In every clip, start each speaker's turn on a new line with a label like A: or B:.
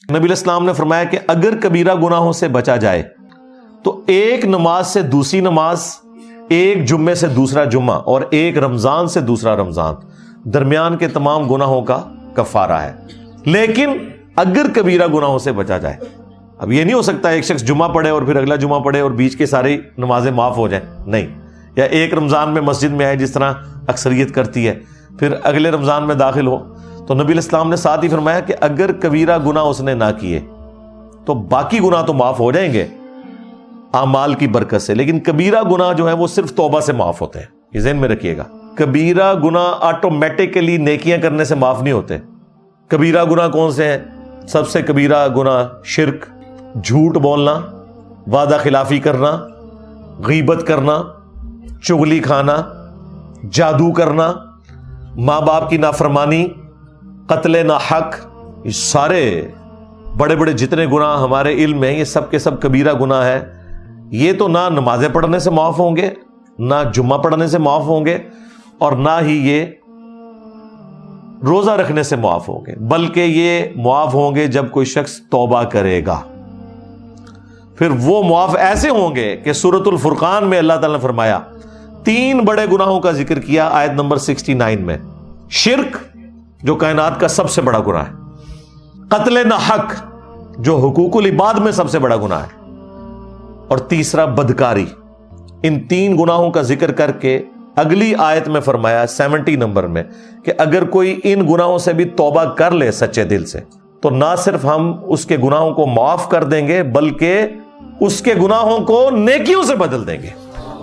A: نبی علیہ السلام نے فرمایا کہ اگر کبیرہ گناہوں سے بچا جائے تو ایک نماز سے دوسری نماز، ایک جمعے سے دوسرا جمعہ اور ایک رمضان سے دوسرا رمضان درمیان کے تمام گناہوں کا کفارہ ہے۔ لیکن اگر کبیرہ گناہوں سے بچا جائے، اب یہ نہیں ہو سکتا ایک شخص جمعہ پڑھے اور پھر اگلا جمعہ پڑھے اور بیچ کے ساری نمازیں معاف ہو جائیں، نہیں، یا ایک رمضان میں مسجد میں آئے جس طرح اکثریت کرتی ہے، پھر اگلے رمضان میں داخل ہو۔ تو نبی علیہ السلام نے ساتھ ہی فرمایا کہ اگر کبیرہ گناہ اس نے نہ کیے تو باقی گناہ تو معاف ہو جائیں گے اعمال کی برکت سے، لیکن کبیرہ گناہ جو ہے وہ صرف توبہ سے معاف ہوتے ہیں۔ یہ ذہن میں رکھیے گا، کبیرہ گناہ آٹومیٹکلی نیکیاں کرنے سے معاف نہیں ہوتے۔ کبیرہ گناہ کون سے ہیں؟ سب سے کبیرہ گناہ شرک، جھوٹ بولنا، وعدہ خلافی کرنا، غیبت کرنا، چغلی کھانا، جادو کرنا، ماں باپ کی نافرمانی، قتل ناحق، یہ سارے بڑے بڑے جتنے گناہ ہمارے علم میں، یہ سب کے سب کبیرہ گناہ ہے۔ یہ تو نہ نمازیں پڑھنے سے معاف ہوں گے، نہ جمعہ پڑھنے سے معاف ہوں گے، اور نہ ہی یہ روزہ رکھنے سے معاف ہوں گے، بلکہ یہ معاف ہوں گے جب کوئی شخص توبہ کرے گا۔ پھر وہ معاف ایسے ہوں گے کہ سورۃ الفرقان میں اللہ تعالیٰ نے فرمایا، 3 بڑے گناہوں کا ذکر کیا آیت نمبر 69 میں۔ شرک جو کائنات کا سب سے بڑا گناہ ہے، قتل ناحق جو حقوق العباد میں سب سے بڑا گناہ ہے، اور تیسرا بدکاری۔ ان 3 گناہوں کا ذکر کر کے اگلی آیت میں فرمایا 70 نمبر میں کہ اگر کوئی ان گناہوں سے بھی توبہ کر لے سچے دل سے تو نہ صرف ہم اس کے گناہوں کو معاف کر دیں گے بلکہ اس کے گناہوں کو نیکیوں سے بدل دیں گے۔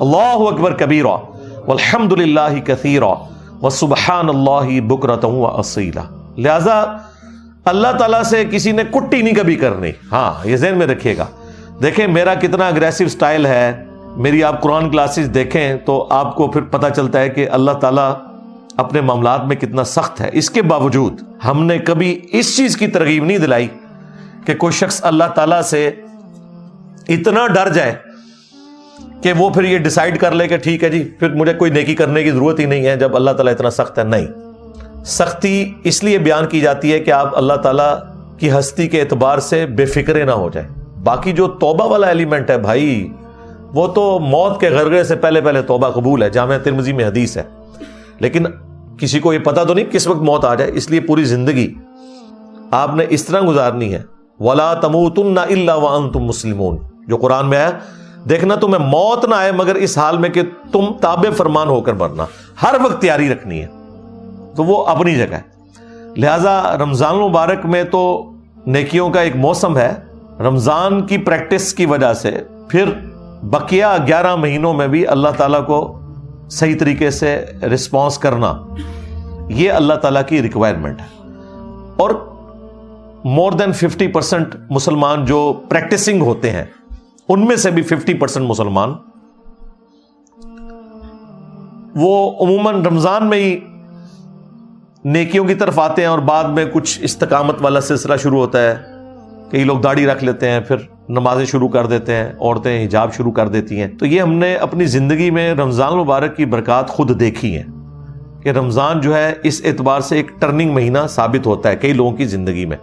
A: اللہ اکبر کبیرہ والحمد للہ کثیرہ وسبحان اللہ بکرۃ واصیلا۔ لہذا اللہ تعالیٰ سے کسی نے کٹی نہیں کبھی کرنی۔ ہاں، یہ ذہن میں رکھیے گا۔ دیکھیں میرا کتنا اگریسو سٹائل ہے، میری آپ قرآن کلاسز دیکھیں تو آپ کو پھر پتہ چلتا ہے کہ اللہ تعالیٰ اپنے معاملات میں کتنا سخت ہے۔ اس کے باوجود ہم نے کبھی اس چیز کی ترغیب نہیں دلائی کہ کوئی شخص اللہ تعالیٰ سے اتنا ڈر جائے کہ وہ پھر یہ ڈیسائیڈ کر لے کہ ٹھیک ہے جی پھر مجھے کوئی نیکی کرنے کی ضرورت ہی نہیں ہے جب اللہ تعالیٰ اتنا سخت ہے۔ نہیں، سختی اس لیے بیان کی جاتی ہے کہ آپ اللہ تعالیٰ کی ہستی کے اعتبار سے بے فکرے نہ ہو جائیں۔ باقی جو توبہ والا ایلیمنٹ ہے بھائی، وہ تو موت کے غرغرے سے پہلے پہلے توبہ قبول ہے، جامعہ ترمذی میں حدیث ہے۔ لیکن کسی کو یہ پتہ تو نہیں کس وقت موت آ جائے، اس لیے پوری زندگی آپ نے اس طرح گزارنی ہے۔ وَلَا تَمُوتُنَّ إِلَّا وَأَنْتُمْ مُسْلِمُونَ، جو قرآن میں ہے، دیکھنا تمہیں موت نہ آئے مگر اس حال میں کہ تم تابع فرمان ہو کر مرنا، ہر وقت تیاری رکھنی ہے۔ تو وہ اپنی جگہ ہے۔ لہٰذا رمضان المبارک میں تو نیکیوں کا ایک موسم ہے، رمضان کی پریکٹس کی وجہ سے پھر بقیہ 11 مہینوں میں بھی اللہ تعالیٰ کو صحیح طریقے سے رسپانس کرنا، یہ اللہ تعالیٰ کی ریکوائرمنٹ ہے۔ اور مور دین 50% مسلمان جو پریکٹسنگ ہوتے ہیں، ان میں سے بھی 50% مسلمان وہ عموماً رمضان میں ہی نیکیوں کی طرف آتے ہیں، اور بعد میں کچھ استقامت والا سلسلہ شروع ہوتا ہے، کئی لوگ داڑھی رکھ لیتے ہیں، پھر نمازیں شروع کر دیتے ہیں، عورتیں حجاب شروع کر دیتی ہیں۔ تو یہ ہم نے اپنی زندگی میں رمضان المبارک کی برکات خود دیکھی ہیں کہ رمضان جو ہے اس اعتبار سے ایک ٹرننگ مہینہ ثابت ہوتا ہے کئی لوگوں کی زندگی میں۔